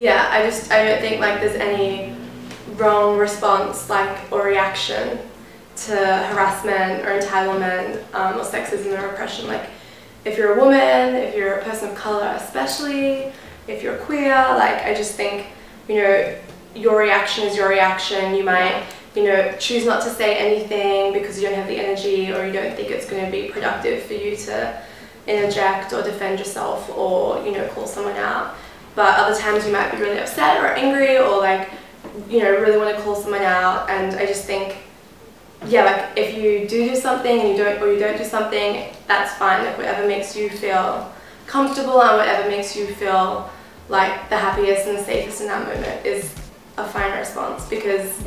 Yeah, I don't think like there's any wrong response like or reaction to harassment or entitlement or sexism or oppression. Like if you're a woman, if you're a person of color especially, if you're queer, like I just think, you know, your reaction is your reaction. You might, you know, choose not to say anything because you don't have the energy or you don't think it's going to be productive for you to interject or defend yourself or, you know, call someone out. But other times you might be really upset or angry or like, you know, really want to call someone out. And I just think, yeah, like if you do something and you don't do something, that's fine. Like whatever makes you feel comfortable and whatever makes you feel like the happiest and the safest in that moment is a fine response, because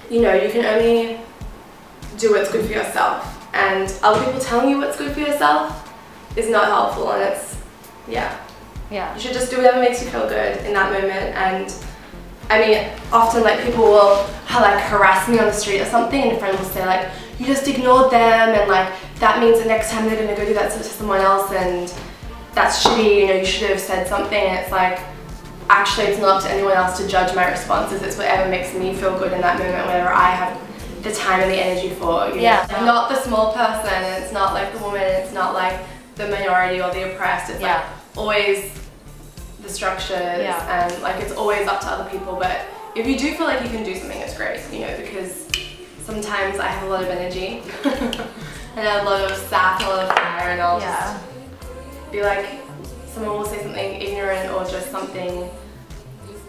you know, you can only do what's good for yourself, and other people telling you what's good for yourself is not helpful. And it's you should just do whatever makes you feel good in that moment. And I mean, often like people will like harass me on the street or something, and a friend will say like, you just ignored them, and like that means the next time they're gonna go do that to someone else, and that's shitty, you know, you should have said something. And it's like, actually it's not up to anyone else to judge my responses. It's whatever makes me feel good in that moment, whatever I have the time and the energy for, you know? Not the small person, and it's not like the woman, it's not like the minority or the oppressed. It's like always the structures, and like it's always up to other people. But if you do feel like you can do something, it's great, you know, because sometimes I have a lot of energy and I have a lot of sap, a lot of fire, and I'll just be like, someone will say something ignorant or just something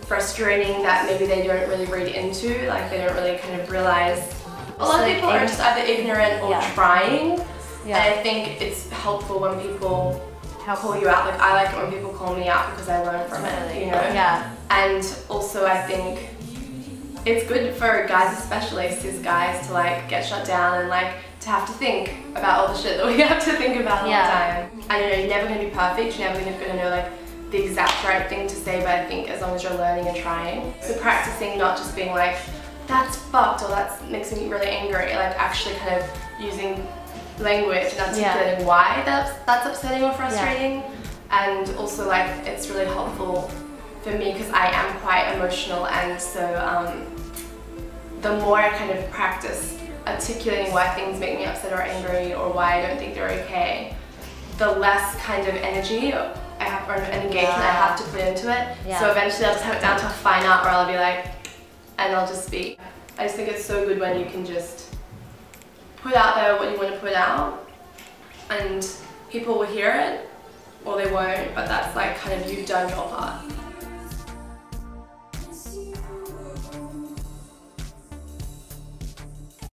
frustrating that maybe they don't really read into, like they don't really kind of realize. A lot of people are just either ignorant or trying, and I think it's helpful when people call you out. Like I like it when people call me out because I learn from it, you know? And also I think it's good for guys, especially cis guys, to like get shut down and like to have to think about all the shit that we have to think about all the time. I don't know, you're never going to be perfect, you're never going to know like the exact right thing to say, but I think as long as you're learning and trying. So practicing not just being like, that's fucked or that makes me really angry, like actually kind of using language and articulating why that's upsetting or frustrating. And also like it's really helpful for me because I am quite emotional, and so the more I kind of practice articulating why things make me upset or angry or why I don't think they're okay, the less kind of energy I have or an engagement I have to put into it. So eventually I'll just have it down to a fine art where I'll be like, and I'll just speak. I just think it's so good when you can just put out there what you want to put out, and people will hear it or they won't, but that's like kind of you've done your part.